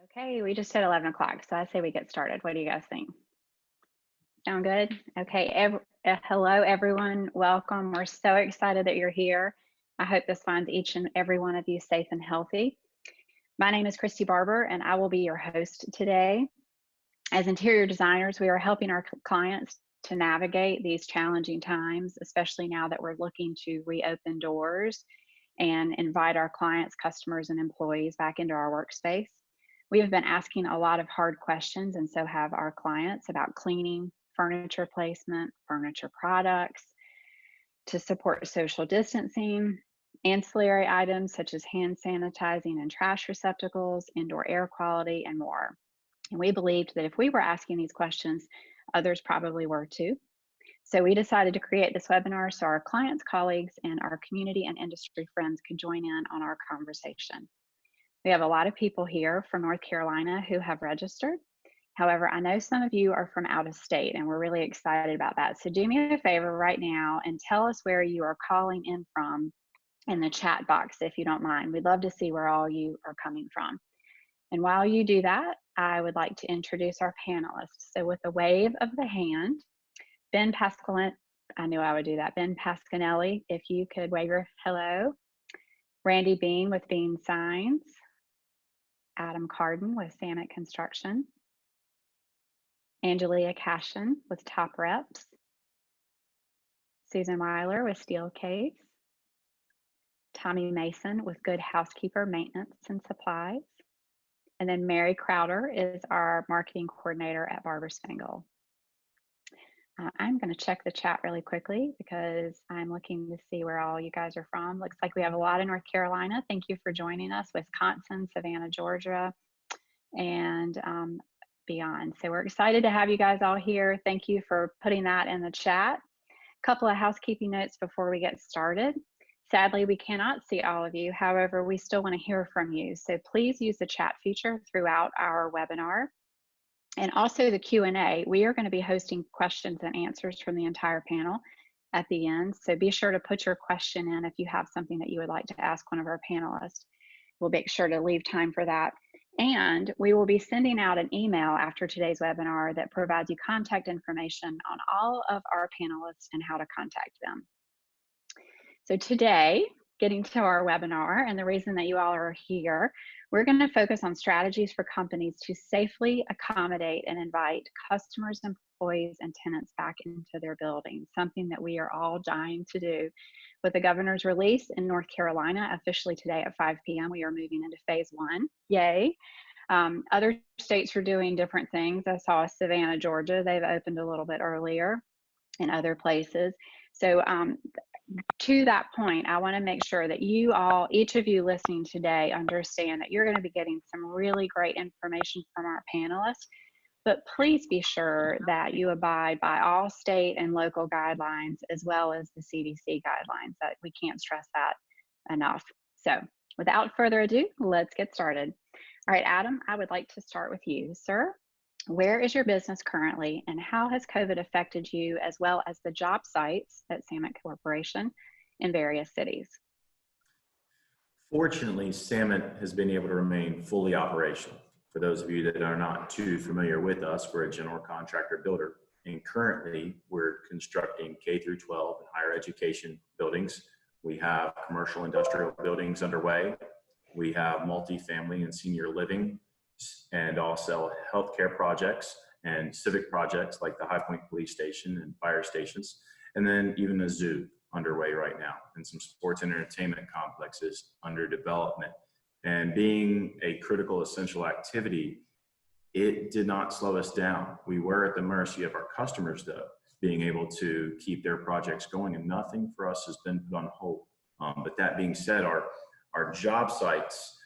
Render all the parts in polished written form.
Okay, we just hit 11 o'clock, so I say we get started. What do you guys think? Sound good? Okay, hello everyone, welcome. We're so excited that you're here. I hope this finds each and every one of you safe and healthy. My name is Christi Barbour, and I will be your host today. As interior designers, we are helping our clients to navigate these challenging times, especially now that we're looking to reopen doors and invite our clients, customers, and employees back into our workspace. We have been asking a lot of hard questions, and so have our clients, about cleaning, furniture placement, furniture products, to support social distancing, ancillary items such as hand sanitizing and trash receptacles, indoor air quality, and more. And we believed that if we were asking these questions, others probably were too. So we decided to create this webinar so our clients, colleagues, and our community and industry friends could join in on our conversation. We have a lot of people here from North Carolina who have registered. However, I know some of you are from out of state, and we're really excited about that. So do me a favor right now and tell us where you are calling in from in the chat box, if you don't mind. We'd love to see where all you are coming from. And while you do that, I would like to introduce our panelists. So with a wave of the hand, Ben Pasquinilli, I knew I would do that. Ben Pasquinilli, if you could wave your hello. Randy Beane with Beane Signs. Adam Carden with Samet Construction. Angelea Cashion with Top Reps. Susan Weiler with Steel Case. Tommy Mason with Good Housekeeper Maintenance and Supplies. And then Mary Crowder is our marketing coordinator at Barbour Spangle. I'm going to check the chat really quickly because I'm looking to see where all you guys are from. Looks like we have a lot in North Carolina. Thank you for joining us. Wisconsin, Savannah, Georgia, and beyond. So we're excited to have you guys all here. Thank you for putting that in the chat. A couple of housekeeping notes before we get started. Sadly, we cannot see all of you. However, we still want to hear from you. So please use the chat feature throughout our webinar. And also the Q&A. We are going to be hosting questions and answers from the entire panel at the end. So be sure to put your question in if you have something that you would like to ask one of our panelists. We'll make sure to leave time for that. And we will be sending out an email after today's webinar that provides you contact information on all of our panelists and how to contact them. So today, getting to our webinar, and the reason that you all are here, we're going to focus on strategies for companies to safely accommodate and invite customers, employees, and tenants back into their buildings, something that we are all dying to do. With the governor's release in North Carolina, officially today at 5 p.m., we are moving into phase 1. Yay. Other states are doing different things. I saw Savannah, Georgia, they've opened a little bit earlier in other places. So to that point, I want to make sure that you all, each of you listening today, understand that you're going to be getting some really great information from our panelists, but please be sure that you abide by all state and local guidelines as well as the CDC guidelines. That we can't stress that enough. So without further ado, let's get started. All right, Adam, I would like to start with you, sir. Where is your business currently, and how has COVID affected you as well as the job sites at Samet Corporation in various cities? Fortunately, Samet has been able to remain fully operational. For those of you that are not too familiar with us, we're a general contractor builder, and currently we're constructing K through 12 and higher education buildings. We have commercial industrial buildings underway. We have multifamily and senior living, and also healthcare projects and civic projects like the High Point Police Station and fire stations, and then even a zoo underway right now, and some sports and entertainment complexes under development. And being a critical essential activity, it did not slow us down. We were at the mercy of our customers, though, being able to keep their projects going, and nothing for us has been put on hold. But that being said, our job sites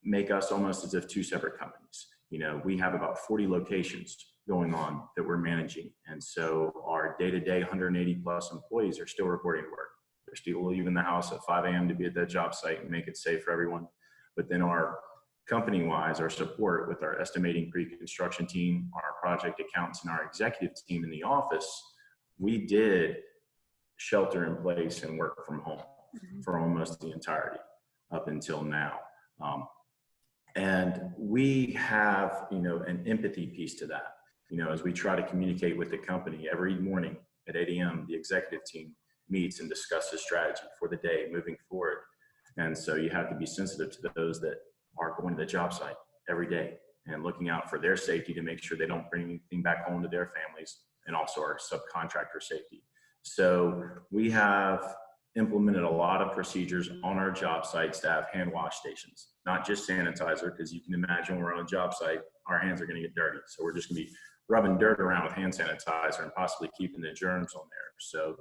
make us almost as if two separate companies. You know, we have about 40 locations going on that we're managing. And so our day-to-day 180 plus employees are still reporting to work. They're still leaving the house at 5 a.m. to be at that job site and make it safe for everyone. But then our company-wise, our support with our estimating pre-construction team, our project accountants, and our executive team in the office, we did shelter in place and work from home for almost the entirety up until now. And we have, an empathy piece to that. As we try to communicate with the company every morning at 8 a.m., the executive team meets and discusses strategy for the day moving forward. And so you have to be sensitive to those that are going to the job site every day and looking out for their safety to make sure they don't bring anything back home to their families, and also our subcontractor safety. So we have implemented a lot of procedures on our job sites to have hand wash stations, not just sanitizer, because you can imagine we're on a job site, our hands are going to get dirty. So we're just going to be rubbing dirt around with hand sanitizer and possibly keeping the germs on there. So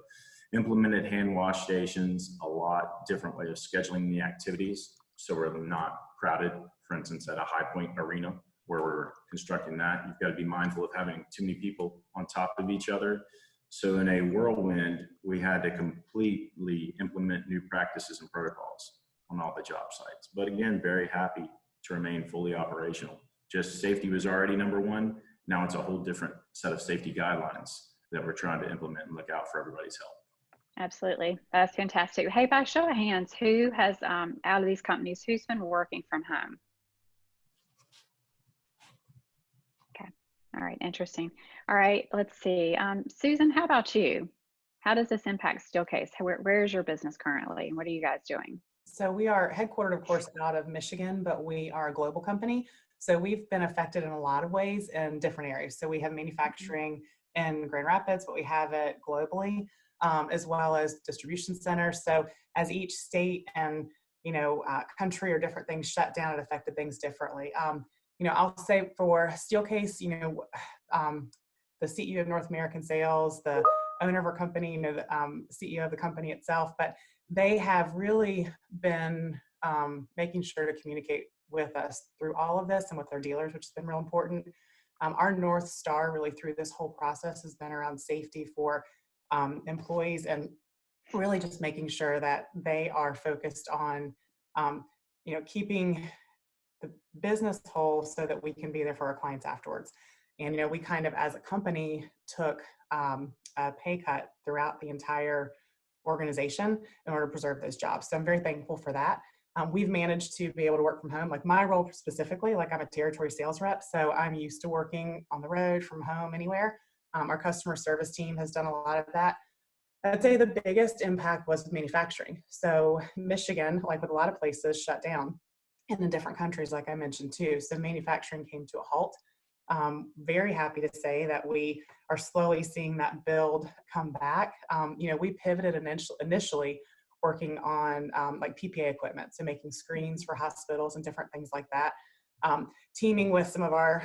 implemented hand wash stations, a lot different way of scheduling the activities so we're not crowded. For instance, at a High Point arena where we're constructing that, you've got to be mindful of having too many people on top of each other. So in a whirlwind, we had to completely implement new practices and protocols on all the job sites. But again, very happy to remain fully operational. Just safety was already number one. Now it's a whole different set of safety guidelines that we're trying to implement and look out for everybody's health. Absolutely. That's fantastic. Hey, by show of hands, who has, out of these companies, who's been working from home? Okay. All right. Interesting. All right. Let's see. Susan, how about you? How does this impact Steelcase? Where is your business currently? And what are you guys doing? So we are headquartered, of course, out of Michigan, but we are a global company. So we've been affected in a lot of ways in different areas. So we have manufacturing in Grand Rapids, but we have it globally, as well as distribution centers. So as each state and country or different things shut down, it affected things differently. I'll say for Steelcase, the CEO of North American Sales, the owner of our company, the CEO of the company itself, but they have really been making sure to communicate with us through all of this and with their dealers, which has been real important. Our North Star really through this whole process has been around safety for employees, and really just making sure that they are focused on, keeping the business whole so that we can be there for our clients afterwards. And, we kind of, as a company, took a pay cut throughout the entire organization in order to preserve those jobs. So I'm very thankful for that. We've managed to be able to work from home. Like my role specifically, like I'm a territory sales rep, so I'm used to working on the road, from home, anywhere. Our customer service team has done a lot of that. I'd say the biggest impact was manufacturing. So Michigan, like with a lot of places, shut down, and in different countries, like I mentioned too. So manufacturing came to a halt. Very happy to say that we are slowly seeing that build come back. We pivoted initially working on like PPA equipment, so making screens for hospitals and different things like that. Teaming with some of our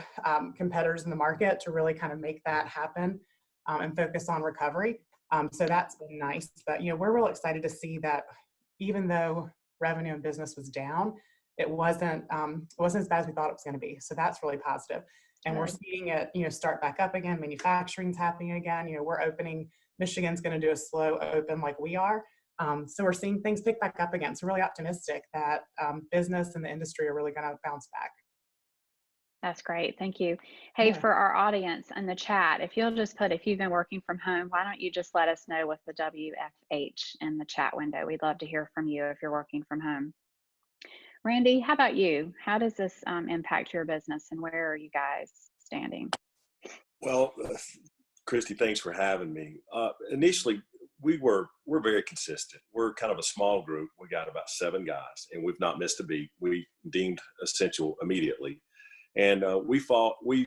competitors in the market to really kind of make that happen and focus on recovery. So that's been nice. But we're real excited to see that even though revenue and business was down, it wasn't as bad as we thought it was going to be. So that's really positive. And we're seeing it, start back up again. Manufacturing's happening again. We're opening. Michigan's going to do a slow open like we are. So we're seeing things pick back up again. So really optimistic that business and the industry are really going to bounce back. That's great. Thank you. Hey, for our audience in the chat, if you'll just put, if you've been working from home, why don't you just let us know with the WFH in the chat window? We'd love to hear from you if you're working from home. Randy, how about you? How does this impact your business, and where are you guys standing? Well, Christy, thanks for having me. Initially, we're very consistent. We're kind of a small group. We got about 7 guys, and we've not missed a beat. We deemed essential immediately. And we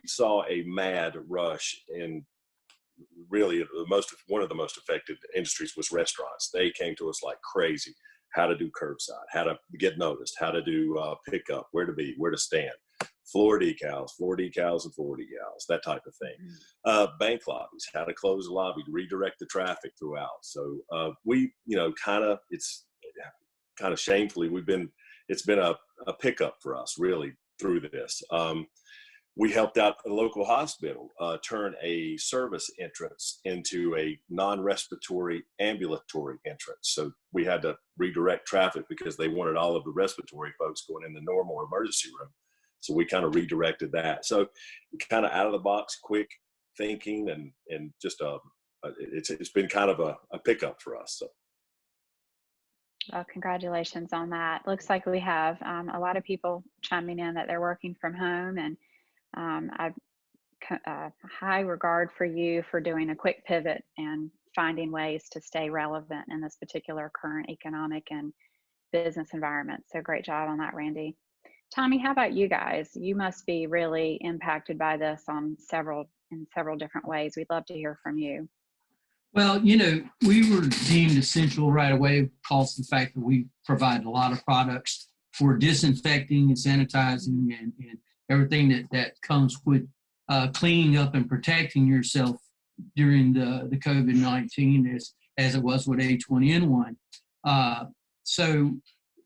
saw a mad rush in really one of the most affected industries was restaurants. They came to us like crazy. How to do curbside, how to get noticed, how to do pickup, where to be, where to stand, floor decals and floor decals, that type of thing. Bank lobbies, how to close the lobby, redirect the traffic throughout. So it's kind of shamefully, it's been a pickup for us really through this. We helped out a local hospital turn a service entrance into a non-respiratory ambulatory entrance. So we had to redirect traffic because they wanted all of the respiratory folks going in the normal emergency room. So we kind of redirected that. So kind of out of the box, quick thinking, and just it's been kind of a pickup for us. So. Well, congratulations on that. Looks like we have a lot of people chiming in that they're working from home, and I high regard for you for doing a quick pivot and finding ways to stay relevant in this particular current economic and business environment. So great job on that, Randy. Tommy, how about you guys? You must be really impacted by this in several different ways. We'd love to hear from you. Well, we were deemed essential right away because of the fact that we provide a lot of products for disinfecting and sanitizing and everything that comes with cleaning up and protecting yourself during the COVID-19 as it was with H1N1. So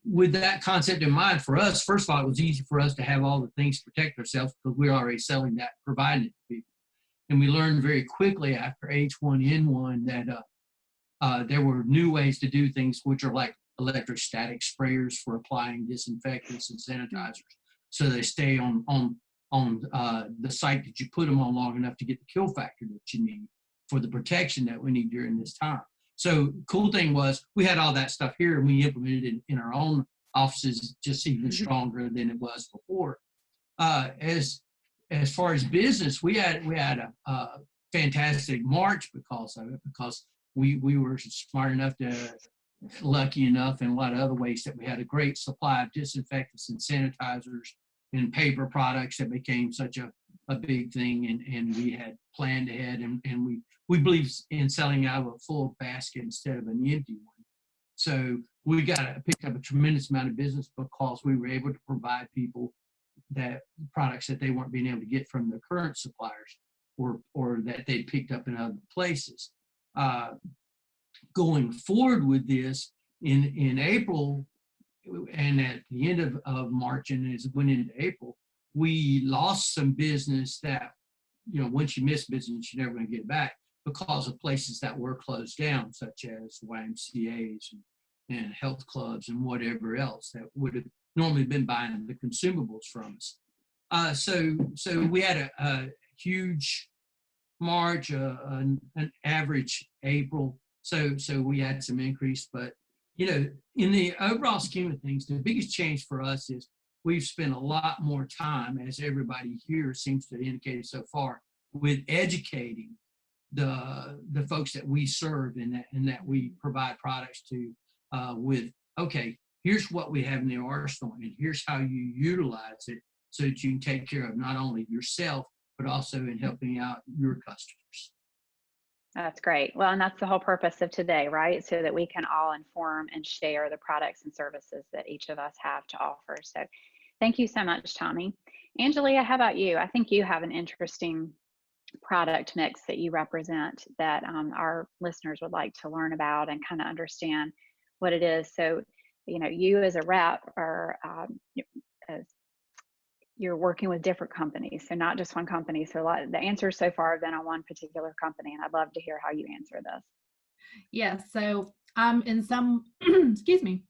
with that concept in mind for us, first of all, it was easy for us to have all the things to protect ourselves because we're already selling that, providing it to people. And we learned very quickly after H1N1 that there were new ways to do things, which are like electrostatic sprayers for applying disinfectants and sanitizers, so they stay on the site that you put them on long enough to get the kill factor that you need for the protection that we need during this time. So cool thing was we had all that stuff here, and we implemented it in our own offices, just even stronger than it was before. As far as business, we had a fantastic March because of it, because we were smart enough lucky enough in a lot of other ways that we had a great supply of disinfectants and sanitizers and paper products that became such a big thing, and we had planned ahead, and we believe in selling out of a full basket instead of an empty one. So we picked up a tremendous amount of business because we were able to provide people that products that they weren't being able to get from the current suppliers or that they picked up in other places. Going forward with this in April and at the end of March and as it went into April, we lost some business that, once you miss business, you're never going to get it back because of places that were closed down, such as YMCAs and health clubs and whatever else that would have normally been buying the consumables from us. So we had a huge March, an average April. So we had some increase, but in the overall scheme of things, the biggest change for us is we've spent a lot more time, as everybody here seems to have indicated so far, with educating the folks that we serve and that we provide products to with, okay, here's what we have in the arsenal, and here's how you utilize it so that you can take care of not only yourself, but also in helping out your customers. That's great. Well, and that's the whole purpose of today, right? So that we can all inform and share the products and services that each of us have to offer. So thank you so much, Tommy. Angelea, how about you? I think you have an interesting product mix that you represent that our listeners would like to learn about and kind of understand what it is. So, you as a rep are you're working with different companies, so not just one company. So the answers so far have been on one particular company, and I'd love to hear how you answer this. Yes, so in some, excuse me,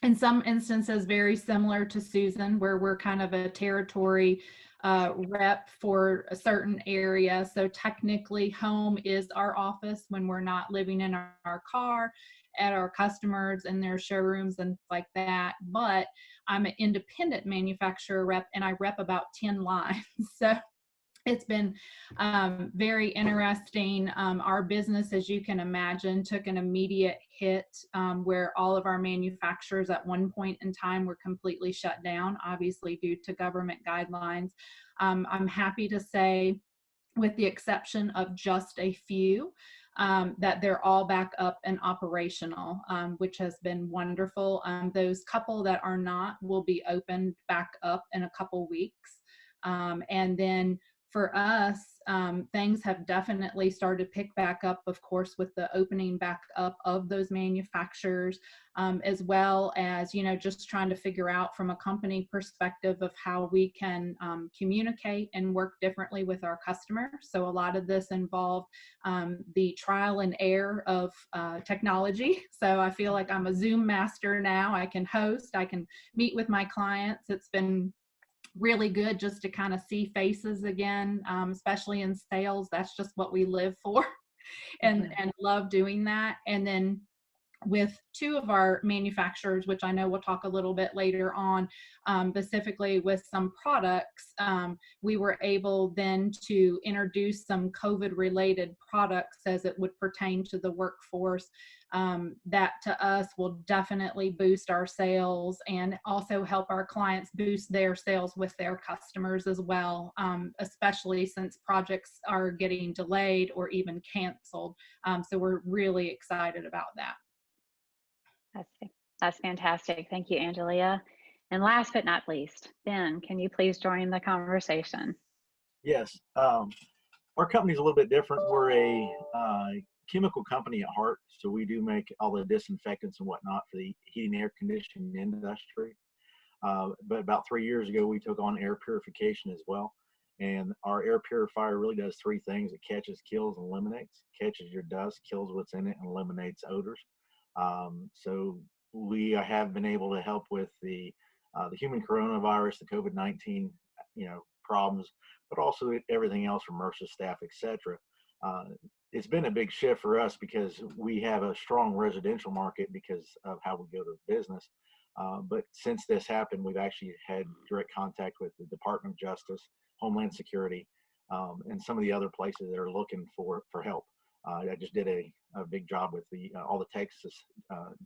in some instances very similar to Susan, where we're kind of a territory rep for a certain area. So technically home is our office when we're not living in our car at our customers and their showrooms and like that. But I'm an independent manufacturer rep, and I rep about 10 lines. So it's been very interesting. Our business, as you can imagine, took an immediate hit where all of our manufacturers at one point in time were completely shut down, obviously due to government guidelines. I'm happy to say, with the exception of just a few, that they're all back up and operational, which has been wonderful. Those couple that are not will be opened back up in a couple weeks. And then for us, things have definitely started to pick back up, of course, with the opening back up of those manufacturers, as well as, just trying to figure out from a company perspective of how we can communicate and work differently with our customers. So a lot of this involved the trial and error of technology. So I feel like I'm a Zoom master now. I can host, I can meet with my clients. It's been really good just to kind of see faces again, especially in sales. That's just what we live for and love doing that. And then with two of our manufacturers, which I know we'll talk a little bit later on, specifically with some products, we were able then to introduce some COVID-related products as it would pertain to the workforce, that to us will definitely boost our sales and also help our clients boost their sales with their customers as well, especially since projects are getting delayed or even canceled. So we're really excited about that. That's fantastic. Thank you, Angelea. And last but not least, Ben, can you please join the conversation? Yes. Our company's a little bit different. We're a chemical company at heart, so we do make all the disinfectants and whatnot for the heating and air conditioning industry. But about 3 years ago, we took on air purification as well. And our air purifier really does three things. It catches, kills, and eliminates. Catches your dust, kills what's in it, and eliminates odors. So we have been able to help with the human coronavirus, the COVID-19, problems, but also everything else from MRSA staff, etc. It's been a big shift for us because we have a strong residential market because of how we go to business. But since this happened, we've actually had direct contact with the Department of Justice, Homeland Security, and some of the other places that are looking for help. I just did a big job with all the Texas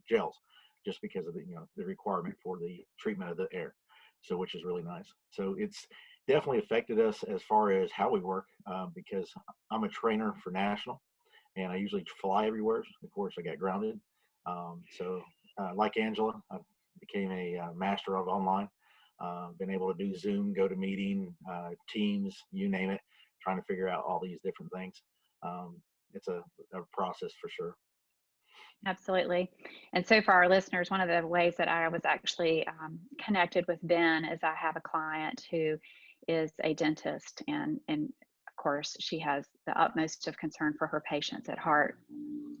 jails, just because of the requirement for the treatment of the air, so which is really nice. So it's definitely affected us as far as how we work, because I'm a trainer for national, and I usually fly everywhere. Of course, I got grounded. Like Angela, I became a master of online. Been able to do Zoom, go to meeting, Teams, you name it, trying to figure out all these different things. It's a process for sure. Absolutely. And so for our listeners, one of the ways that I was actually connected with Ben is I have a client who is a dentist, and of course she has the utmost of concern for her patients at heart,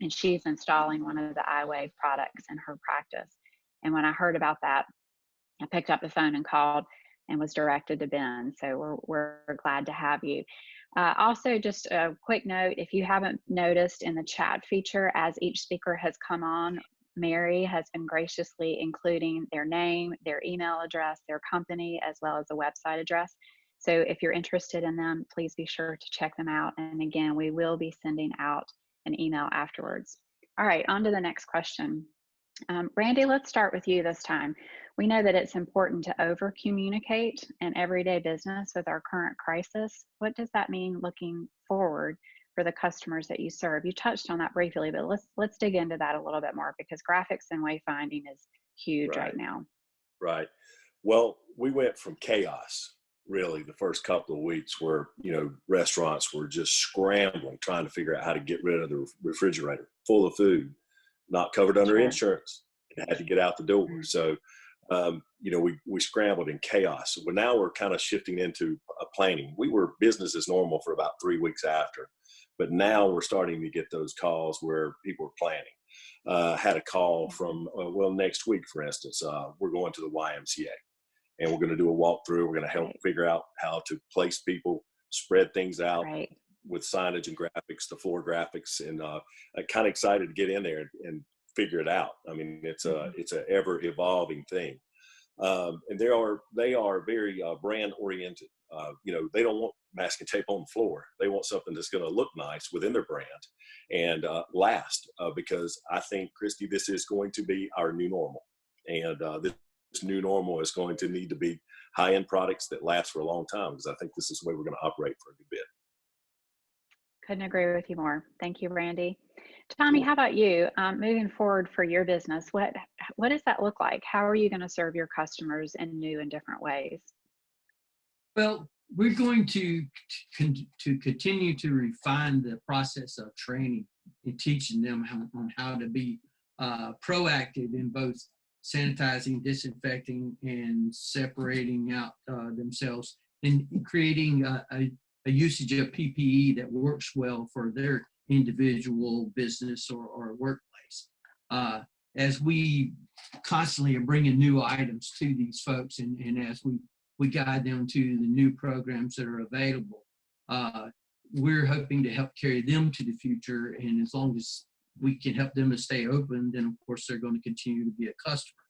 and she's installing one of the iWave products in her practice. And when I heard about that, I picked up the phone and called and was directed to Ben. So we're glad to have you. Also, just a quick note, if you haven't noticed in the chat feature, as each speaker has come on, Mary has been graciously including their name, their email address, their company, as well as a website address. So if you're interested in them, please be sure to check them out. And again, we will be sending out an email afterwards. All right, on to the next question. Randy, let's start with you this time. We know that it's important to over communicate in everyday business with our current crisis. What does that mean looking forward for the customers that you serve? You touched on that briefly, but let's dig into that a little bit more, because graphics and wayfinding is huge right now. Right. Well, we went from chaos really the first couple of weeks where, restaurants were just scrambling, trying to figure out how to get rid of the refrigerator full of food, not covered under insurance, and had to get out the door. So, we scrambled in chaos. Well, now we're kind of shifting into planning. We were business as normal for about 3 weeks after, but now we're starting to get those calls where people are planning. Had a call from, next week, for instance, we're going to the YMCA, and we're going to do a walkthrough. We're going to help figure out how to place people, spread things out with signage and graphics, the floor graphics, and I'm kind of excited to get in there and figure it out. I mean, it's a ever evolving thing, and they are very brand oriented. They don't want masking tape on the floor. They want something that's going to look nice within their brand and last. Because I think, Christi, this is going to be our new normal, and this new normal is going to need to be high-end products that last for a long time, because I think this is the way we're going to operate for a good bit. Couldn't agree with you more. Thank you, Randy. Tommy, how about you? Moving forward for your business, what does that look like? How are you going to serve your customers in new and different ways? Well, we're going to continue to refine the process of training and teaching them on how to be proactive in both sanitizing, disinfecting, and separating out themselves, and creating a usage of PPE that works well for their individual business or workplace. As we constantly are bringing new items to these folks, and as we guide them to the new programs that are available, we're hoping to help carry them to the future. And as long as we can help them to stay open, then of course they're going to continue to be a customer.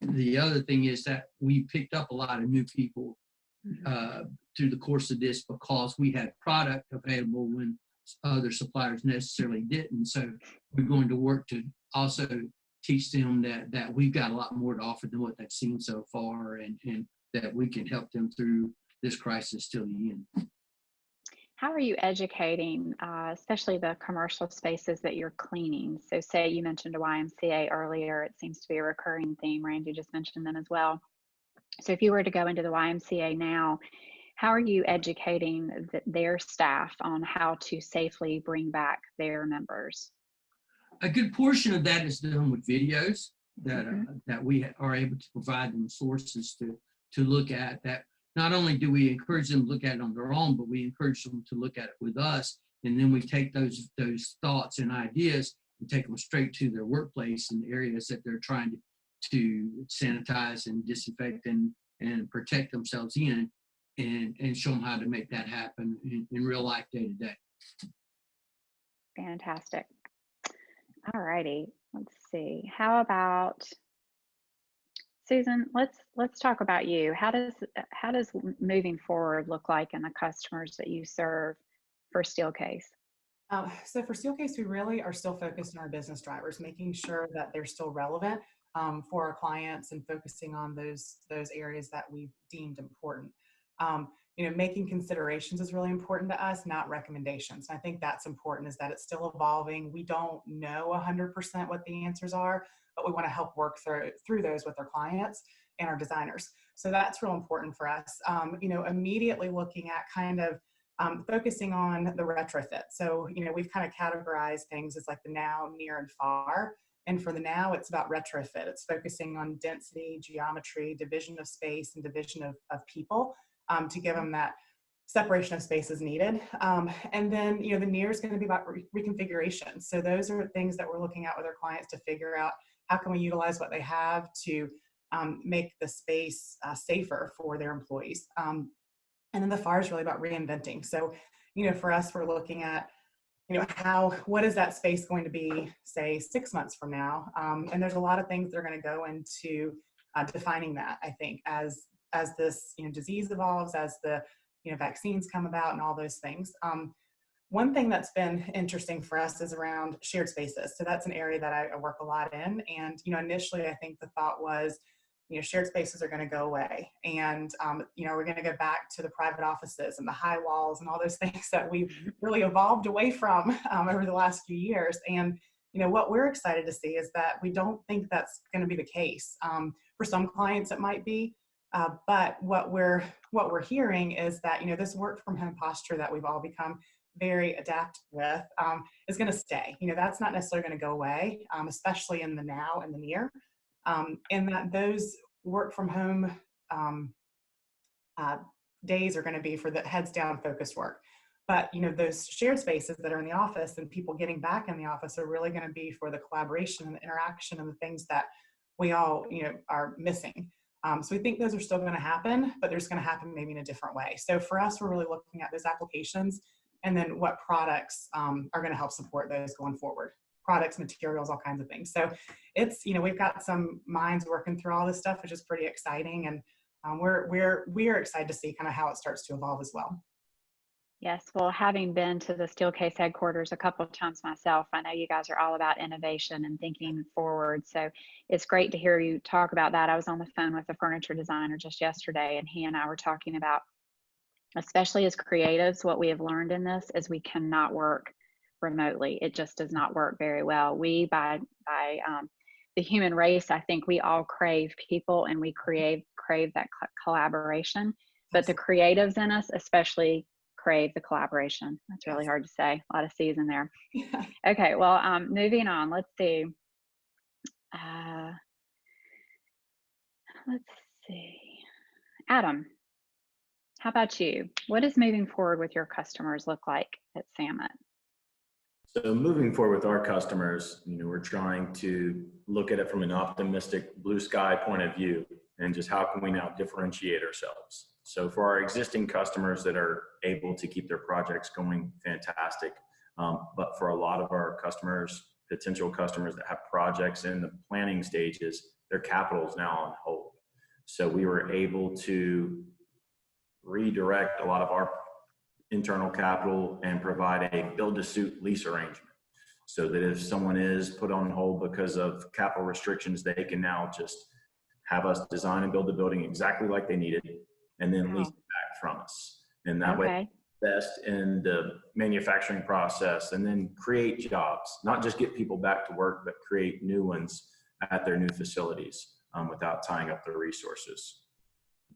The other thing is that we picked up a lot of new people through the course of this because we had product available when other suppliers necessarily didn't. So we're going to work to also teach them that we've got a lot more to offer than what they've seen so far, and that we can help them through this crisis till the end. How are you educating, especially the commercial spaces that you're cleaning? So say you mentioned a YMCA earlier, it seems to be a recurring theme. Randy just mentioned them as well. So if you were to go into the YMCA now, how are you educating their staff on how to safely bring back their members? A good portion of that is done with videos that we are able to provide them sources to look at. That not only do we encourage them to look at it on their own, but we encourage them to look at it with us. And then we take those thoughts and ideas and take them straight to their workplace in the areas that they're trying to sanitize and disinfect and protect themselves in, and show them how to make that happen in real life, day to day. Fantastic. All righty. Let's see. How about Susan? Let's talk about you. How does moving forward look like in the customers that you serve for Steelcase? So for Steelcase, we really are still focused on our business drivers, making sure that they're still relevant for our clients and focusing on those areas that we've deemed important. Making considerations is really important to us, not recommendations. I think that's important, is that it's still evolving. We don't know 100% what the answers are, but we want to help work through those with our clients and our designers. So that's real important for us. Immediately looking at kind of focusing on the retrofit. So, we've kind of categorized things as like the now, near, and far. And for the now, it's about retrofit. It's focusing on density, geometry, division of space, and division of people to give them that separation of space as needed. And then, the near is going to be about reconfiguration. So those are things that we're looking at with our clients to figure out how can we utilize what they have to make the space safer for their employees. And then the far is really about reinventing. So, for us, we're looking at, what is that space going to be, say, 6 months from now? And there's a lot of things that are going to go into defining that, I think, as this disease evolves, as the vaccines come about and all those things. One thing that's been interesting for us is around shared spaces. So that's an area that I work a lot in. And initially, I think the thought was, shared spaces are going to go away, and we're going to go back to the private offices and the high walls and all those things that we've really evolved away from over the last few years. And what we're excited to see is that we don't think that's going to be the case. For some clients, it might be. But what we're hearing is that this work from home posture that we've all become very adept with is going to stay. That's not necessarily going to go away, especially in the now and the near, and that those work from home days are going to be for the heads down focused work. But those shared spaces that are in the office and people getting back in the office are really going to be for the collaboration and the interaction and the things that we all are missing. So we think those are still going to happen, but they're just going to happen maybe in a different way. So for us, we're really looking at those applications and then what products are going to help support those going forward. Products, materials, all kinds of things. So it's, we've got some minds working through all this stuff, which is pretty exciting. And we're excited to see kind of how it starts to evolve as well. Yes, well, having been to the Steelcase headquarters a couple of times myself, I know you guys are all about innovation and thinking forward. So it's great to hear you talk about that. I was on the phone with a furniture designer just yesterday, and he and I were talking about, especially as creatives, what we have learned in this is we cannot work remotely. It just does not work very well. We, by the human race, I think we all crave people, and we crave that collaboration. But the creatives in us especially crave the collaboration. That's really hard to say. A lot of C's in there. Okay, well, moving on. Let's see. Adam, how about you? What does moving forward with your customers look like at Summit? So moving forward with our customers, we're trying to look at it from an optimistic blue sky point of view, and just how can we now differentiate ourselves. So for our existing customers that are able to keep their projects going, fantastic. But for a lot of our customers, potential customers that have projects in the planning stages, their capital is now on hold. So we were able to redirect a lot of our internal capital and provide a build-to-suit lease arrangement, so that if someone is put on hold because of capital restrictions, they can now just have us design and build the building exactly like they needed, and then lease it back from us. And that way, invest in the manufacturing process and then create jobs, not just get people back to work, but create new ones at their new facilities without tying up their resources.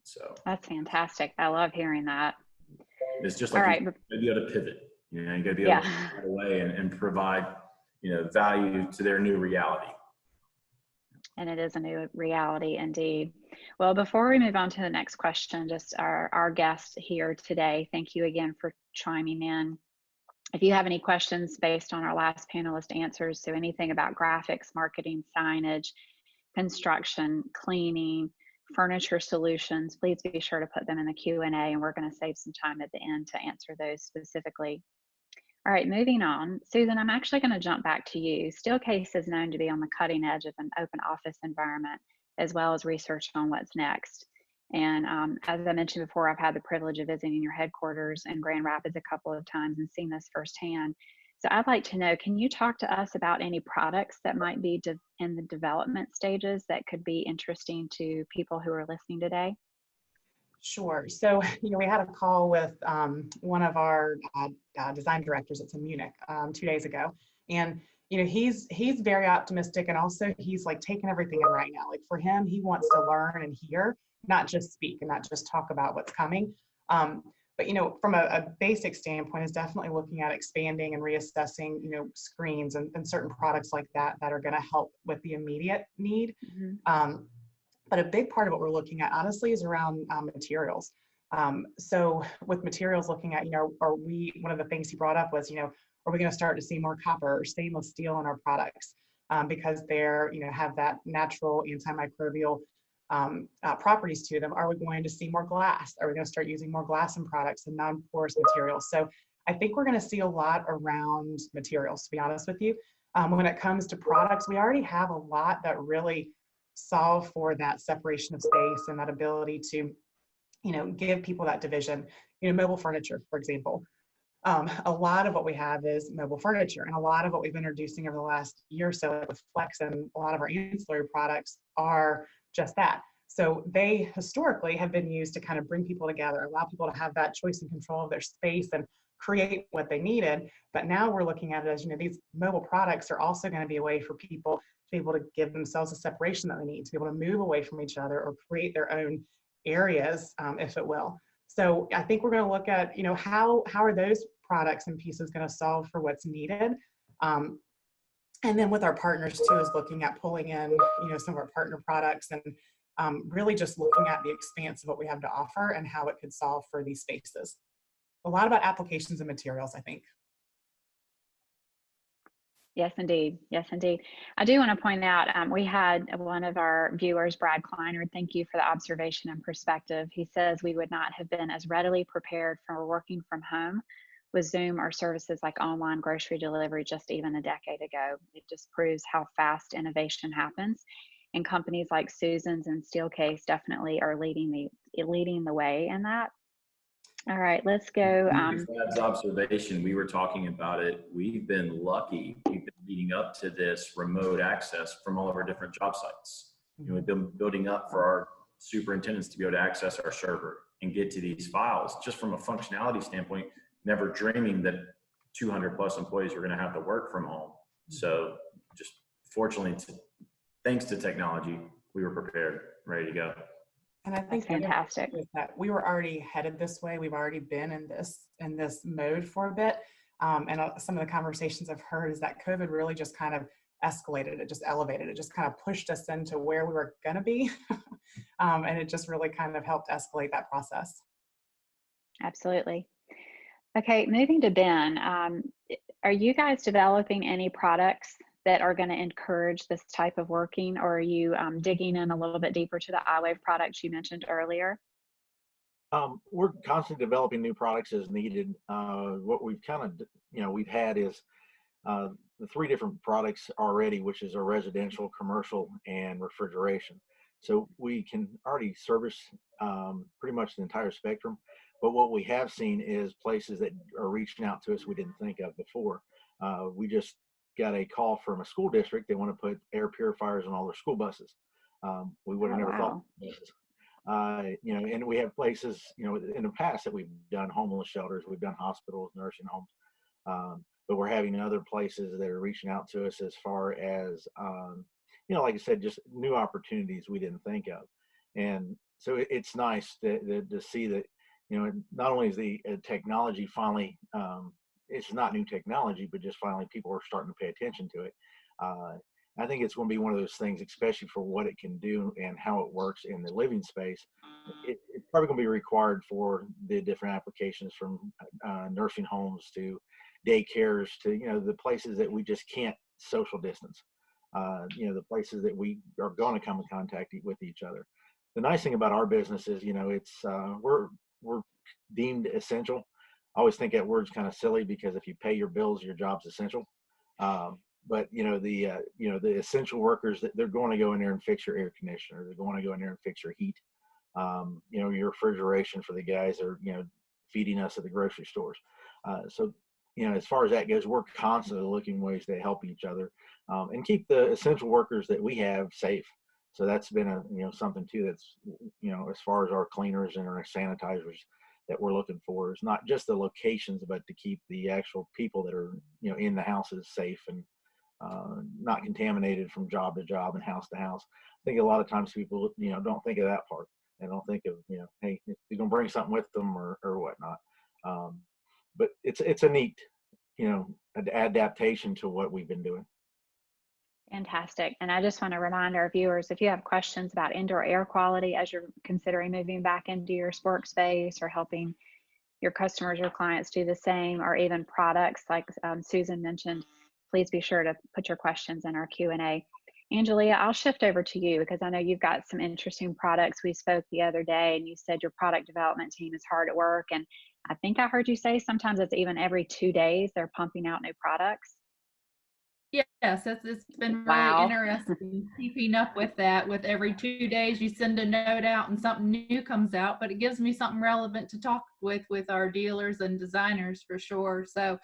So that's fantastic. I love hearing that. it's just like All right. you gotta be able to pivot. You know, you gotta be able to get away and provide, you know, value to their new reality. And it is a new reality indeed. Well, before we move on to the next question, just our guest here today, thank you again for chiming in. If you have any questions based on our last panelist answers, so anything about graphics, marketing, signage, construction, cleaning, furniture solutions, please be sure to put them in the Q&A, and we're going to save some time at the end to answer those specifically. All right, moving on. Susan, I'm actually going to jump back to you. Steelcase is known to be on the cutting edge of an open office environment, as well as research on what's next. And as I mentioned before, I've had the privilege of visiting your headquarters in Grand Rapids a couple of times and seen this firsthand. So I'd like to know, can you talk to us about any products that might be in the development stages that could be interesting to people who are listening today? Sure. So, you know, we had a call with one of our design directors. It's in Munich 2 days ago. And, you know, he's very optimistic, and also he's like taking everything in right now. Like for him, he wants to learn and hear, not just speak and not just talk about what's coming. But, you know, from a basic standpoint, is definitely looking at expanding and reassessing, you know, screens and certain products like that that are going to help with the immediate need. Mm-hmm. But a big part of what we're looking at, honestly, is around materials. So with materials, looking at, you know, one of the things he brought up was, you know, are we going to start to see more copper or stainless steel in our products because they're, you know, have that natural antimicrobial properties to them? Are we going to see more glass? Are we going to start using more glass in products and non-porous materials? So I think we're going to see a lot around materials, to be honest with you. When it comes to products, we already have a lot that really solve for that separation of space and that ability to, you know, give people that division. You know, mobile furniture, for example. A lot of what we have is mobile furniture, and a lot of what we've been introducing over the last year or so with Flex and a lot of our ancillary products are just that. So they historically have been used to kind of bring people together, allow people to have that choice and control of their space and create what they needed. But now we're looking at it as, you know, these mobile products are also going to be a way for people to be able to give themselves a separation that they need, to be able to move away from each other or create their own areas, if it will. So I think we're going to look at, you know, how are those products and pieces going to solve for what's needed. And then with our partners too, is looking at pulling in, you know, some of our partner products and really just looking at the expanse of what we have to offer and how it could solve for these spaces. A lot about applications and materials, I think. Yes, indeed. Yes, indeed. I do want to point out, we had one of our viewers, Brad Kleiner, thank you for the observation and perspective. He says we would not have been as readily prepared for working from home with Zoom or services like online grocery delivery just even a decade ago. It just proves how fast innovation happens. And companies like Susan's and Steelcase definitely are leading the way in that. All right, let's go. Brad's observation, we were talking about it. We've been lucky. We've been leading up to this remote access from all of our different job sites. You know, we've been building up for our superintendents to be able to access our server and get to these files just from a functionality standpoint, never dreaming that 200 plus employees were going to have to work from home. So just fortunately, thanks to technology, we were prepared, ready to go. And I think fantastic is that we were already headed this way. We've already been in this mode for a bit. And some of the conversations I've heard is that COVID really just kind of escalated. It just elevated. It just kind of pushed us into where we were going to be. And it just really kind of helped escalate that process. Absolutely. Okay, moving to Ben. Are you guys developing any products that are going to encourage this type of working, or are you digging in a little bit deeper to the iWave products you mentioned earlier? We're constantly developing new products as needed. What we've kind of, you know, we've had is the three different products already, which is our residential, commercial, and refrigeration. So we can already service pretty much the entire spectrum. But what we have seen is places that are reaching out to us we didn't think of before. We just got a call from a school district. They want to put air purifiers on all their school buses. We would have never thought. And we have places, in the past that we've done homeless shelters, we've done hospitals, nursing homes, but we're having other places that are reaching out to us as far as, like I said, just new opportunities we didn't think of. And so it's nice to see that, not only is the technology finally, it's not new technology, but just finally people are starting to pay attention to it. I think it's going to be one of those things, especially for what it can do and how it works in the living space. It's probably going to be required for the different applications, from nursing homes to daycares to, the places that we just can't social distance, the places that we are going to come in contact with each other. The nice thing about our business is, it's we're deemed essential. I always think that word's kind of silly, because if you pay your bills, your job's essential. But the essential workers, that they're going to go in there and fix your air conditioner. They're going to go in there and fix your heat. Your refrigeration for the guys are, feeding us at the grocery stores. So, as far as that goes, we're constantly looking ways to help each other and keep the essential workers that we have safe. So that's been something too. That's, as far as our cleaners and our sanitizers that we're looking for, is not just the locations, but to keep the actual people that are, in the houses safe and not contaminated from job to job and house to house. I think a lot of times people, don't think of that part. They don't think of, hey, they're going to bring something with them or whatnot. But it's a neat, adaptation to what we've been doing. Fantastic. And I just want to remind our viewers, if you have questions about indoor air quality as you're considering moving back into your workspace, or helping your customers or clients do the same, or even products like Susan mentioned, please be sure to put your questions in our Q&A. Angelea, I'll shift over to you, because I know you've got some interesting products. We spoke the other day and you said your product development team is hard at work. And I think I heard you say sometimes it's even every 2 days they're pumping out new products. Yes, it's been really interesting keeping up with that. With every 2 days you send a note out and something new comes out, but it gives me something relevant to talk with our dealers and designers for sure. So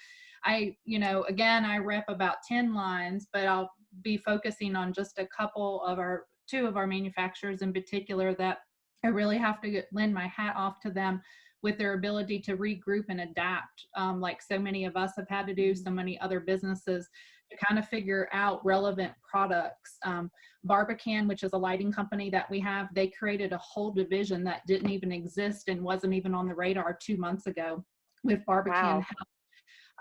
again, I rep about 10 lines, but I'll be focusing on just two of our manufacturers in particular that I really have to lend my hat off to them with their ability to regroup and adapt, like so many of us have had to do, so many other businesses, to kind of figure out relevant products. Barbican, which is a lighting company that we have, they created a whole division that didn't even exist and wasn't even on the radar 2 months ago with Barbican.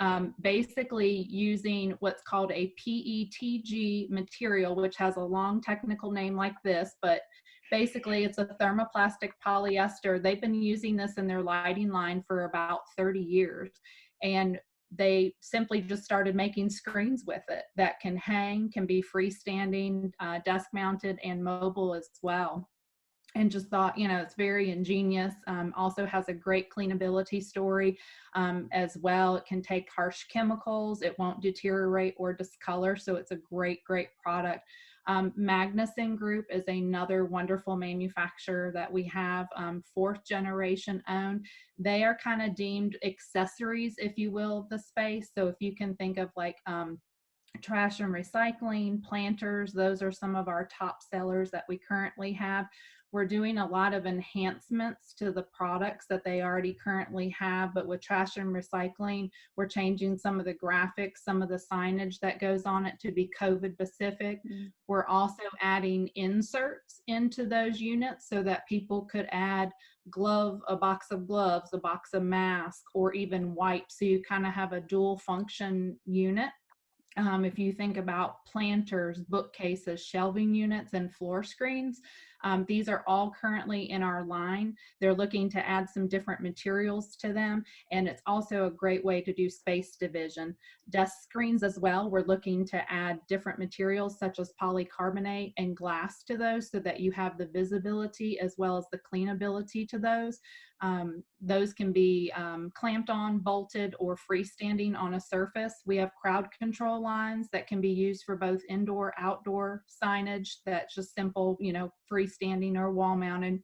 Wow. Basically using what's called a PETG material, which has a long technical name like this, but basically it's a thermoplastic polyester. They've been using this in their lighting line for about 30 years. And they simply just started making screens with it that can hang, can be freestanding, desk mounted, and mobile as well. And just thought, it's very ingenious. Also has a great cleanability story as well. It can take harsh chemicals. It won't deteriorate or discolor. So it's a great, great product. Magnuson Group is another wonderful manufacturer that we have, 4th generation owned. They are kind of deemed accessories, if you will, of the space. So if you can think of like trash and recycling, planters, those are some of our top sellers that we currently have. We're doing a lot of enhancements to the products that they already currently have, but with trash and recycling, we're changing some of the graphics, some of the signage that goes on it to be COVID specific. Mm-hmm. We're also adding inserts into those units so that people could add a box of gloves, a box of masks, or even wipes. So you kind of have a dual function unit. If you think about planters, bookcases, shelving units, and floor screens, These are all currently in our line. They're looking to add some different materials to them, and it's also a great way to do space division. Desk screens as well, we're looking to add different materials such as polycarbonate and glass to those so that you have the visibility as well as the cleanability to those. Those can be clamped on, bolted, or freestanding on a surface. We have crowd control lines that can be used for both indoor, outdoor signage that's just simple, you know, freestanding or wall mounted.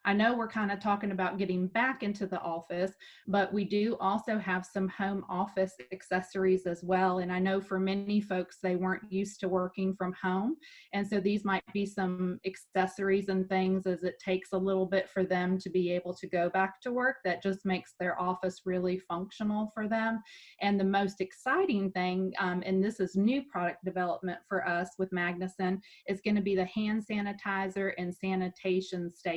I know we're kind of talking about getting back into the office, but we do also have some home office accessories as well. And I know for many folks, they weren't used to working from home. And so these might be some accessories and things as it takes a little bit for them to be able to go back to work. That just makes their office really functional for them. And the most exciting thing, and this is new product development for us with Magnuson, is going to be the hand sanitizer and sanitation stations.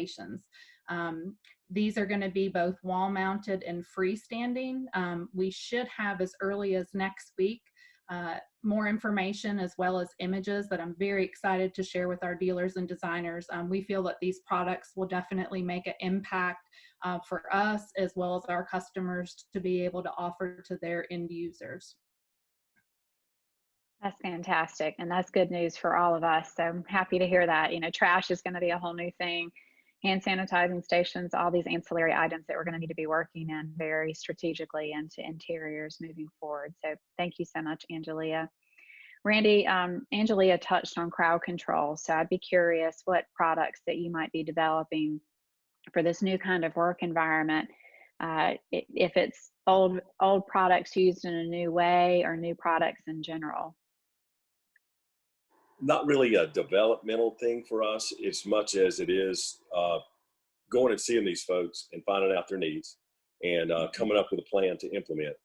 These are going to be both wall mounted and freestanding. We should have as early as next week more information as well as images that I'm very excited to share with our dealers and designers. We feel that these products will definitely make an impact for us as well as our customers to be able to offer to their end users. That's fantastic. And that's good news for all of us. So I'm happy to hear that. You know, trash is going to be a whole new thing. Hand sanitizing stations, all these ancillary items that we're going to need to be working in very strategically into interiors moving forward. So thank you so much, Angelea. Randy, Angelea touched on crowd control. So I'd be curious what products that you might be developing for this new kind of work environment. If it's old products used in a new way or new products in general. Not really a developmental thing for us as much as it is going and seeing these folks and finding out their needs and coming up with a plan to implement.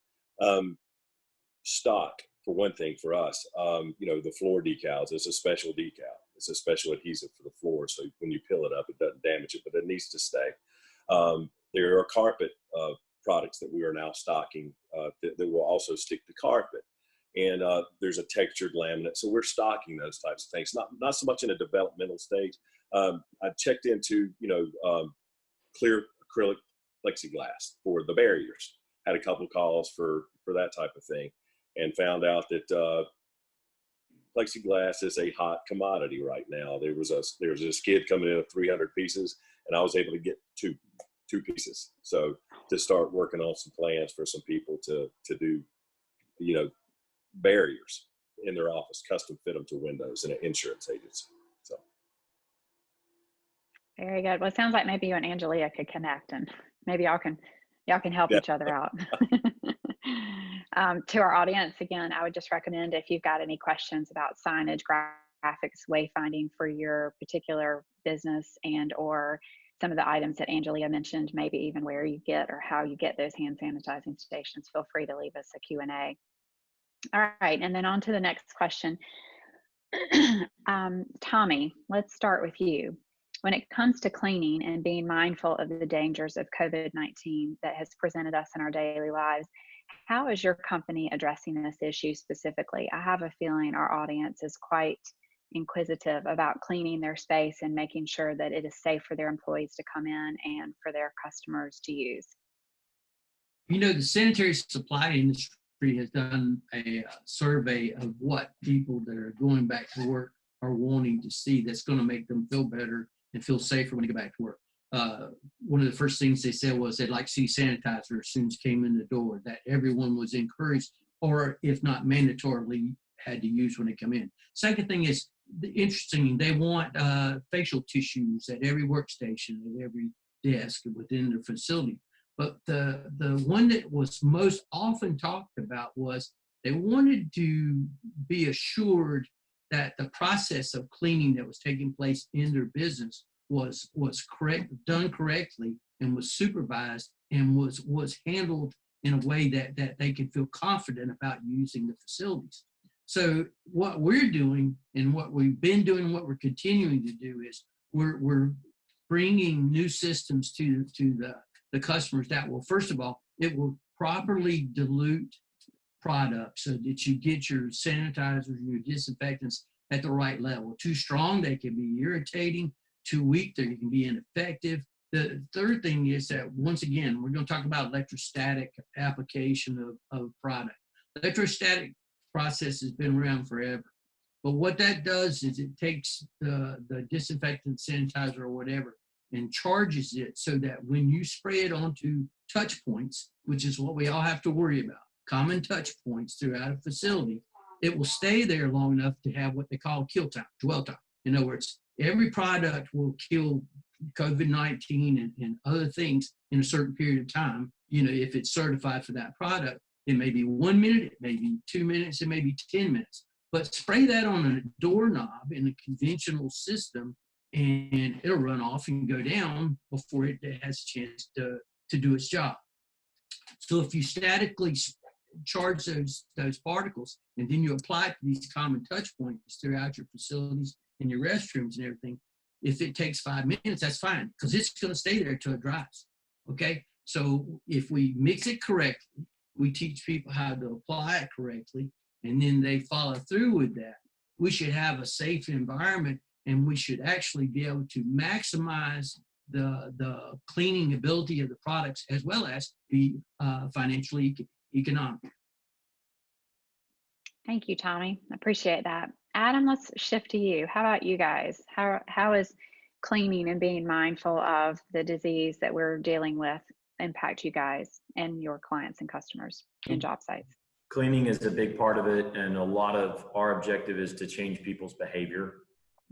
Stock, for one thing, for us, you know, the floor decals, it's a special decal. It's a special adhesive for the floor, so when you peel it up, it doesn't damage it, but it needs to stay. There are carpet products that we are now stocking that will also stick to carpet. And there's a textured laminate. So we're stocking those types of things, not so much in a developmental stage. I checked into, you know, clear acrylic plexiglass for the barriers. Had a couple calls for that type of thing and found out that plexiglass is a hot commodity right now. There was a skid coming in of 300 pieces and I was able to get two pieces. So to start working on some plans for some people to do, you know, barriers in their office, custom fit them to windows in an insurance agency. So very good. Well, it sounds like maybe you and Angelea could connect and maybe y'all can help each other out. To our audience, again, I would just recommend if you've got any questions about signage, graphics, wayfinding for your particular business and or some of the items that Angelea mentioned, maybe even where you get or how you get those hand sanitizing stations, feel free to leave us a Q&A. All right, and then on to the next question. Tommy, let's start with you. When it comes to cleaning and being mindful of the dangers of COVID-19 that has presented us in our daily lives, how is your company addressing this issue specifically? I have a feeling our audience is quite inquisitive about cleaning their space and making sure that it is safe for their employees to come in and for their customers to use. You know, the sanitary supply industry has done a survey of what people that are going back to work are wanting to see that's going to make them feel better and feel safer when they go back to work. One of the first things they said was they'd like to see sanitizer as soon as came in the door, that everyone was encouraged, or if not mandatorily, had to use when they come in. Second thing is, interesting, they want facial tissues at every workstation, at every desk within their facility. But the one that was most often talked about was they wanted to be assured that the process of cleaning that was taking place in their business was correct, done correctly, and was supervised and was handled in a way that they could feel confident about using the facilities. So what we're doing and what we've been doing and what we're continuing to do is we're bringing new systems to the customers that will, first of all, it will properly dilute products so that you get your sanitizers and your disinfectants at the right level. Too strong, they can be irritating. Too weak, they can be ineffective. The third thing is that, once again, we're going to talk about electrostatic application of product. Electrostatic process has been around forever. But what that does is it takes the disinfectant, sanitizer, or whatever, and charges it so that when you spray it onto touch points, which is what we all have to worry about, common touch points throughout a facility, it will stay there long enough to have what they call kill time, dwell time. In other words, every product will kill COVID-19 and other things in a certain period of time. You know, if it's certified for that product, it may be 1 minute, it may be 2 minutes, it may be 10 minutes. But spray that on a doorknob in a conventional system, and it'll run off and go down before it has a chance to do its job. So if you statically charge those particles, and then you apply it to these common touch points throughout your facilities and your restrooms and everything, if it takes 5 minutes, that's fine, because it's going to stay there till it dries. Okay? So if we mix it correctly, we teach people how to apply it correctly, and then they follow through with that, we should have a safe environment, and we should actually be able to maximize the cleaning ability of the products, as well as be financially economic. Thank you, Tommy. I appreciate that. Adam, let's shift to you. How about you guys? How is cleaning and being mindful of the disease that we're dealing with impact you guys and your clients and customers and job sites? Cleaning is a big part of it, and a lot of our objective is to change people's behavior.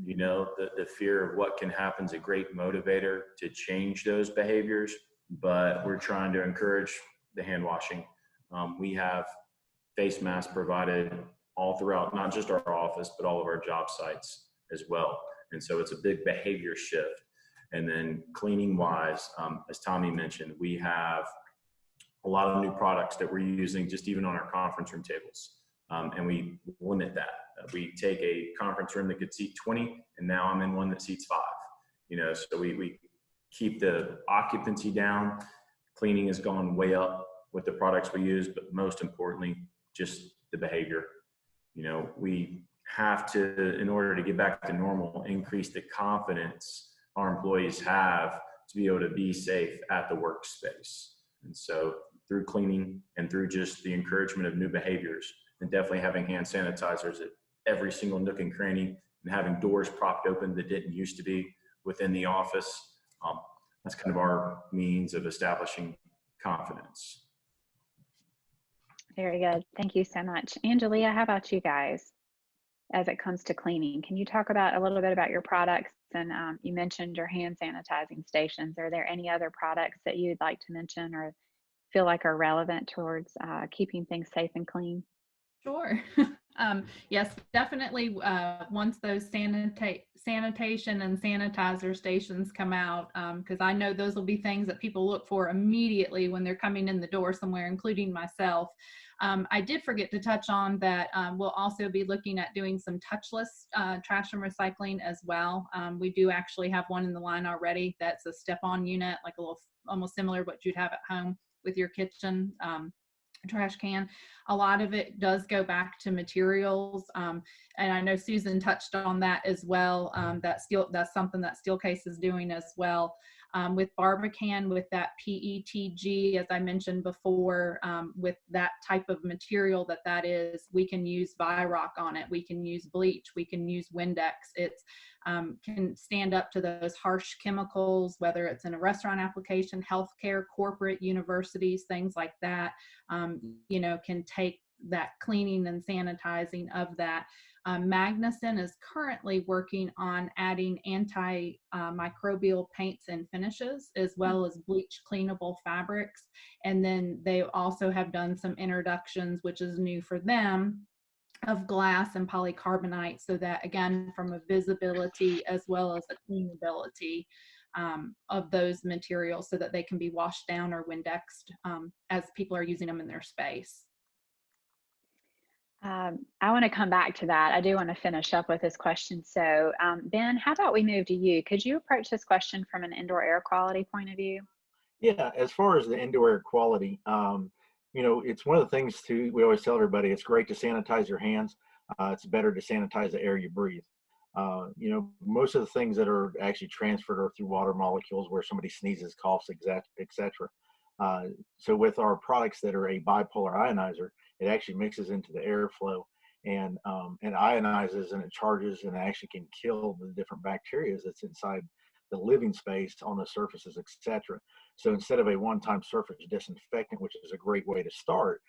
You know, the fear of what can happen is a great motivator to change those behaviors, but we're trying to encourage the hand washing. We have face masks provided all throughout, not just our office, but all of our job sites as well. And so it's a big behavior shift. And then cleaning wise, as Tommy mentioned, we have a lot of new products that we're using just even on our conference room tables. And we limit that. We take a conference room that could seat 20, and now I'm in one that seats 5. You know, so we keep the occupancy down. Cleaning has gone way up with the products we use, but most importantly, just the behavior. You know, we have to, in order to get back to normal, increase the confidence our employees have to be able to be safe at the workspace. And so through cleaning and through just the encouragement of new behaviors, and definitely having hand sanitizers at every single nook and cranny, and having doors propped open that didn't used to be within the office. That's kind of our means of establishing confidence. Very good. Thank you so much. Angelea, how about you guys as it comes to cleaning? Can you talk about a little bit about your products? And you mentioned your hand sanitizing stations. Are there any other products that you'd like to mention or feel like are relevant towards keeping things safe and clean? Sure. Yes, definitely. Once those sanitation and sanitizer stations come out, because I know those will be things that people look for immediately when they're coming in the door somewhere, including myself. I did forget to touch on that we'll also be looking at doing some touchless trash and recycling as well. We do actually have one in the line already that's a step-on unit, like a little, almost similar to what you'd have at home with your kitchen trash can. A lot of it does go back to materials, and I know Susan touched on that as well. That's something that Steelcase is doing as well. With Barbican, with that PETG, as I mentioned before, with that type of material that is, we can use Viroc on it, we can use bleach, we can use Windex. It's can stand up to those harsh chemicals, whether it's in a restaurant application, healthcare, corporate, universities, things like that, you know, can take that cleaning and sanitizing of that. Magnuson is currently working on adding antimicrobial paints and finishes, as well as bleach cleanable fabrics. And then they also have done some introductions, which is new for them, of glass and polycarbonate, so that again, from a visibility as well as a cleanability of those materials, so that they can be washed down or Windexed as people are using them in their space. I want to come back to that. I do want to finish up with this question. So Ben, how about we move to you? Could you approach this question from an indoor air quality point of view? Yeah, as far as the indoor air quality, you know, it's one of the things we always tell everybody, it's great to sanitize your hands. It's better to sanitize the air you breathe. You know, most of the things that are actually transferred are through water molecules where somebody sneezes, coughs, etc. So with our products that are a bipolar ionizer, it actually mixes into the airflow and ionizes, and it charges and actually can kill the different bacteria that's inside the living space on the surfaces, etc. So instead of a one-time surface disinfectant, which is a great way to start,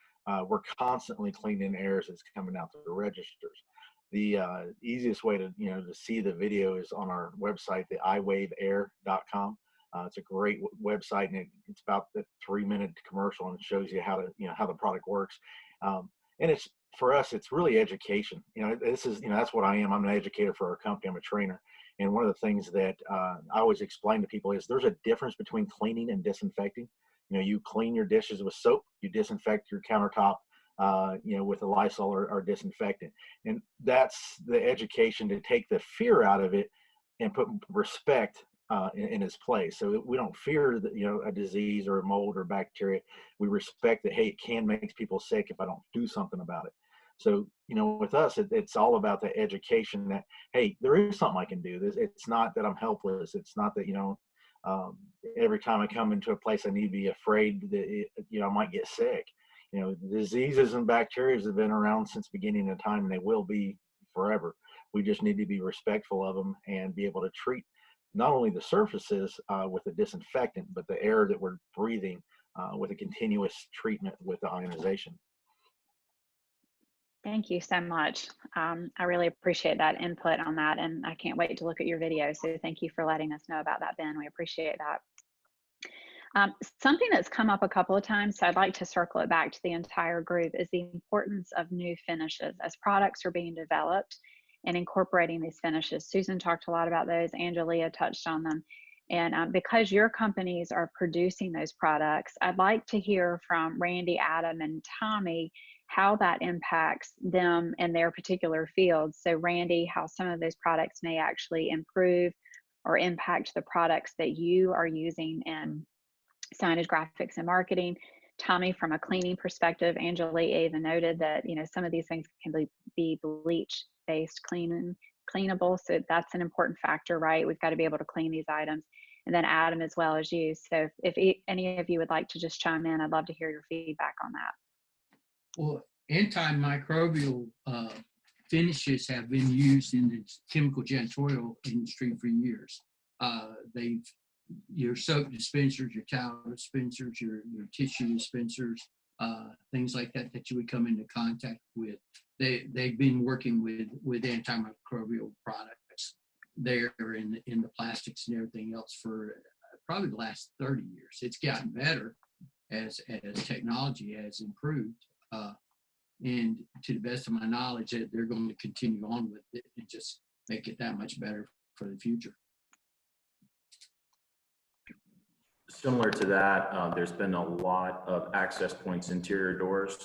we're constantly cleaning air as it's coming out through the registers. The easiest way to to see the video is on our website, the iWaveAir.com. It's a great website, and it's about the 3-minute commercial, and it shows you how to how the product works. And it's, for us, it's really education. This is that's what I am. I'm an educator for our company. I'm a trainer, and one of the things that I always explain to people is there's a difference between cleaning and disinfecting. You clean your dishes with soap, you disinfect your countertop with a Lysol or disinfectant. And that's the education to take the fear out of it and put respect in its place. So we don't fear a disease or a mold or bacteria. We respect that, hey, it can make people sick if I don't do something about it. So, with us, it's all about the education that, hey, there is something I can do. It's not that I'm helpless. It's not that, every time I come into a place, I need to be afraid that, I might get sick. Diseases and bacteria have been around since the beginning of time, and they will be forever. We just need to be respectful of them and be able to treat not only the surfaces with a disinfectant, but the air that we're breathing with a continuous treatment with the ionization. Thank you so much. I really appreciate that input on that, and I can't wait to look at your video. So thank you for letting us know about that, Ben. We appreciate that. Something that's come up a couple of times, so I'd like to circle it back to the entire group, is the importance of new finishes as products are being developed and incorporating these finishes. Susan talked a lot about those. Angelea touched on them. And because your companies are producing those products, I'd like to hear from Randy, Adam, and Tommy how that impacts them in their particular fields. So Randy, how some of those products may actually improve or impact the products that you are using in signage, graphics, and marketing. Tommy, from a cleaning perspective, Angelea even noted that some of these things can be bleach-based cleanable. So that's an important factor, right? We've got to be able to clean these items. And then Adam, as well as you. So if any of you would like to just chime in, I'd love to hear your feedback on that. Well, antimicrobial finishes have been used in the chemical janitorial industry for years. Your soap dispensers, your towel dispensers, your tissue dispensers, things like that you would come into contact with. They've been working with antimicrobial products there in the plastics and everything else for probably the last 30 years. It's gotten better as technology has improved. And to the best of my knowledge, they're going to continue on with it and just make it that much better for the future. Similar to that, there's been a lot of access points, interior doors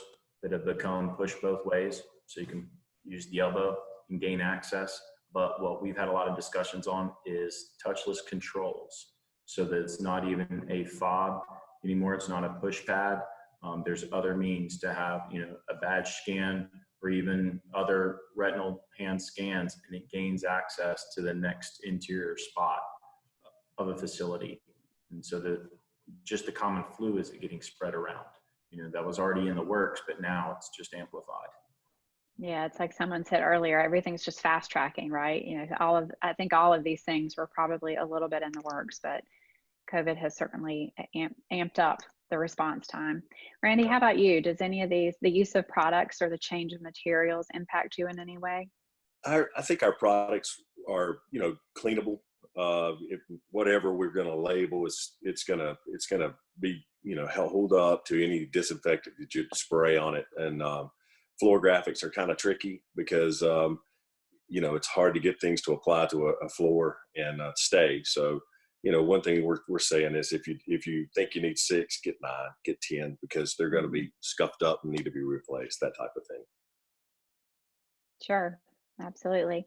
that have become push both ways. So you can use the elbow and gain access. But what we've had a lot of discussions on is touchless controls. So that it's not even a fob anymore. It's not a push pad. There's other means to have, a badge scan or even other retinal hand scans, and it gains access to the next interior spot of a facility. And so just the common flu is getting spread around. That was already in the works, but now it's just amplified. Yeah, it's like someone said earlier, everything's just fast tracking, right? I think all of these things were probably a little bit in the works, but COVID has certainly amped up the response time. Randy, how about you? Does any of the use of products or the change of materials impact you in any way? I think our products are, cleanable. If whatever we're going to label, it's going to be, hold up to any disinfectant that you spray on it. And floor graphics are kind of tricky because, it's hard to get things to apply to a floor and stay. So, one thing we're saying is if you think you need 6, get 9, get 10, because they're going to be scuffed up and need to be replaced, that type of thing. Sure, absolutely.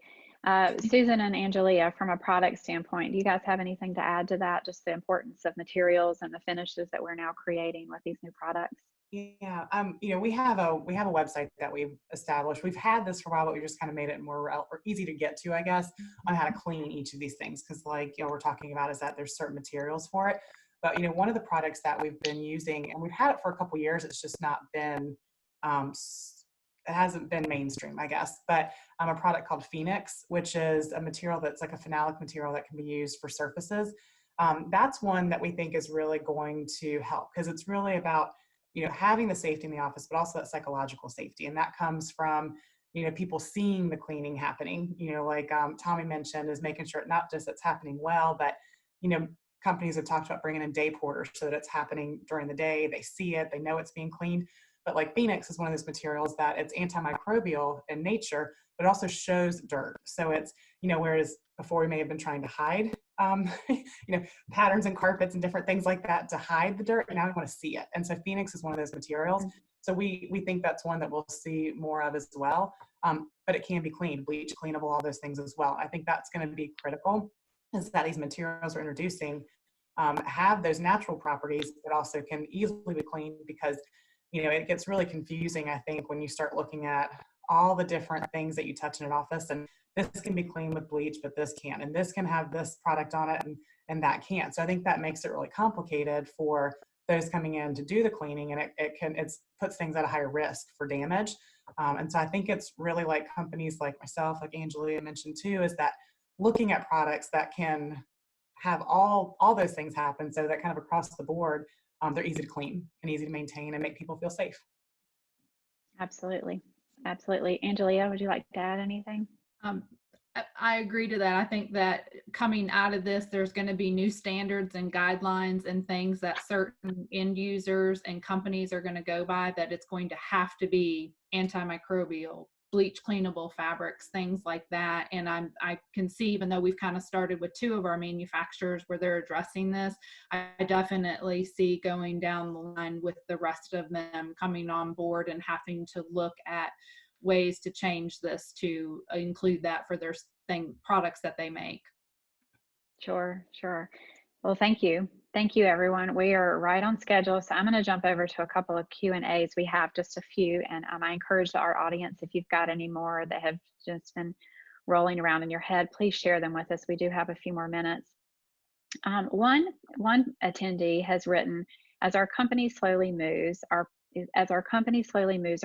Susan and Angelea, from a product standpoint, do you guys have anything to add to that? Just the importance of materials and the finishes that we're now creating with these new products? Yeah, you know, we have a website that we've established. We've had this for a while, but we just kind of made it more or easy to get to, I guess, on how to clean each of these things. Because, like, you know, we're talking about is that there's certain materials for it. But you know, one of the products that we've been using, and we've had it for a couple years, it's just not been, it hasn't been mainstream, I guess. But a product called Phoenix, which is a material that's like a phenolic material that can be used for surfaces. That's one that we think is really going to help because it's really about, you know, having the safety in the office, but also that psychological safety. And that comes from, you know, people seeing the cleaning happening, you know, like Tommy mentioned, is making sure not just it's happening well, but, you know, companies have talked about bringing in day porters so that it's happening during the day. They see it, they know it's being cleaned. But like Phoenix is one of those materials that it's antimicrobial in nature, but also shows dirt. So it's, you know, whereas before we may have been trying to hide, you know, patterns and carpets and different things like that to hide the dirt. Now we want to see it. And so Phoenix is one of those materials. So we think that's one that we'll see more of as well. But it can be cleaned, bleach, cleanable, all those things as well. I think that's going to be critical, is that these materials we're introducing have those natural properties that also can easily be cleaned, because, you know, it gets really confusing, I think, when you start looking at all the different things that you touch in an office, and this can be cleaned with bleach, but this can't, and this can have this product on it, and that can't. So I think that makes it really complicated for those coming in to do the cleaning, and it puts things at a higher risk for damage. And so I think it's really like companies like myself, like Angelea mentioned too, is that looking at products that can have all those things happen, so that kind of across the board, they're easy to clean and easy to maintain and make people feel safe. Absolutely. Absolutely. Angelea, would you like to add anything? I agree to that. I think that coming out of this, there's going to be new standards and guidelines and things that certain end users and companies are going to go by, that it's going to have to be antimicrobial, bleach cleanable fabrics, things like that. And I can see, even though we've kind of started with 2 of our manufacturers where they're addressing this, I definitely see going down the line with the rest of them coming on board and having to look at ways to change this to include that for their products that they make. Sure, sure. Well, thank you. Thank you, everyone. We are right on schedule. So I'm going to jump over to a couple of Q&As. We have just a few, and I encourage our audience, if you've got any more that have just been rolling around in your head, please share them with us. We do have a few more minutes. One attendee has written, as our company slowly moves our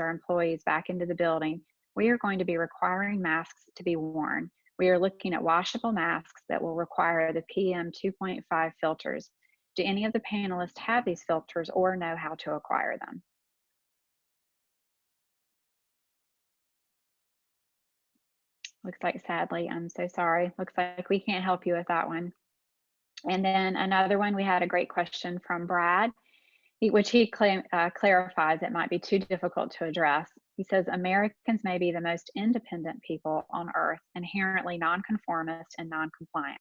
employees back into the building, we are going to be requiring masks to be worn. We are looking at washable masks that will require the PM 2.5 filters. Do any of the panelists have these filters or know how to acquire them? Looks like, sadly, I'm so sorry. Looks like we can't help you with that one. And then another one, we had a great question from Brad, which he clarifies it might be too difficult to address. He says, Americans may be the most independent people on earth, inherently nonconformist and noncompliant.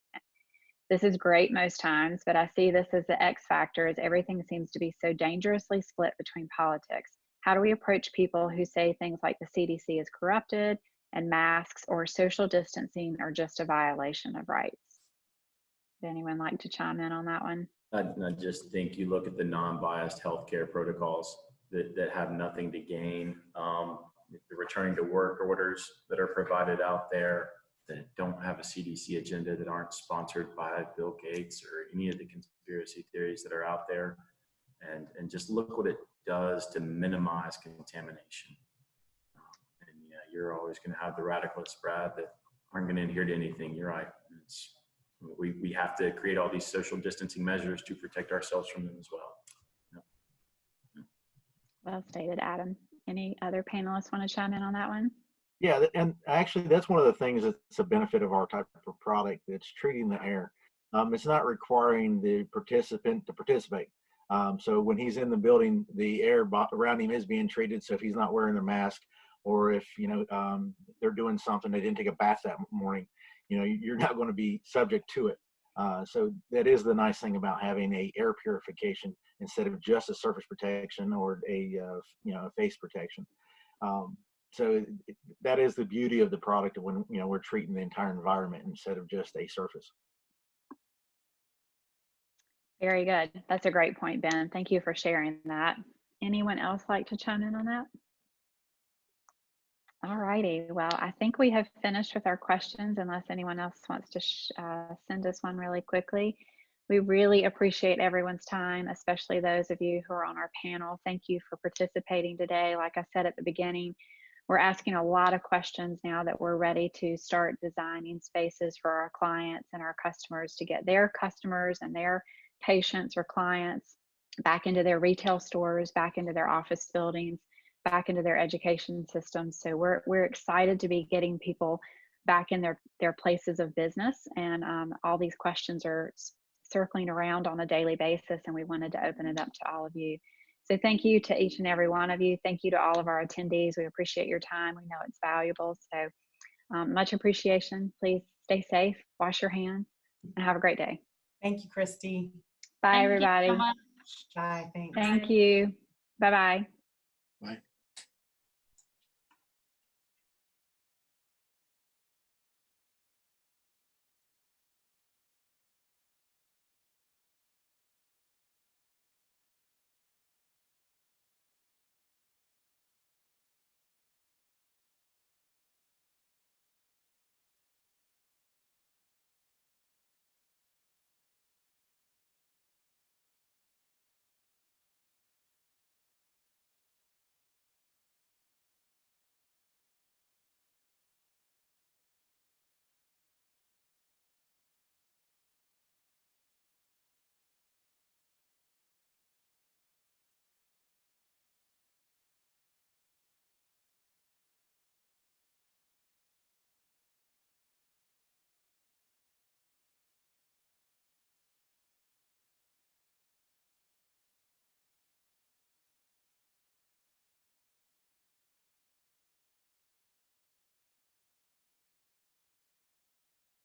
This is great most times, but I see this as the X factor, as everything seems to be so dangerously split between politics. How do we approach people who say things like the CDC is corrupted and masks or social distancing are just a violation of rights? Would anyone like to chime in on that one? I just think you look at the non-biased healthcare protocols that have nothing to gain, the returning to work orders that are provided out there that don't have a CDC agenda, that aren't sponsored by Bill Gates or any of the conspiracy theories that are out there, and just look what it does to minimize contamination. And yeah, you're always going to have the radicalists, Brad, that aren't going to adhere to anything. You're right. We have to create all these social distancing measures to protect ourselves from them as well. Yep. Well stated, Adam. Any other panelists want to chime in on that one? Yeah, and actually that's one of the things that's a benefit of our type of product, that's treating the air. It's not requiring the participant to participate. So when he's in the building, the air around him is being treated. So if he's not wearing their mask, or if, you know, they're doing something, they didn't take a bath that morning, you know, you're not going to be subject to it. So that is the nice thing about having a air purification instead of just a surface protection or a you know, a face protection. So that is the beauty of the product when, you know, we're treating the entire environment instead of just a surface. Very good. That's a great point, Ben. Thank you for sharing that. anyone else like to chime in on that? All righty. Well, I think we have finished with our questions unless anyone else wants to send us one really quickly. We really appreciate everyone's time, especially those of you who are on our panel. Thank you for participating today. Like I said at the beginning, we're asking a lot of questions now that we're ready to start designing spaces for our clients and our customers to get their customers and their patients or clients back into their retail stores, back into their office buildings, back into their education systems. So we're excited to be getting people back in their places of business, and all these questions are circling around on a daily basis, and we wanted to open it up to all of you. So thank you to each and every one of you. Thank you to all of our attendees. We appreciate your time. We know it's valuable. So much appreciation. Please stay safe, wash your hands, and have a great day. Thank you, Christy. Bye, Thank you everybody. so much. Bye. Thanks. Thank you. Bye-bye. Bye.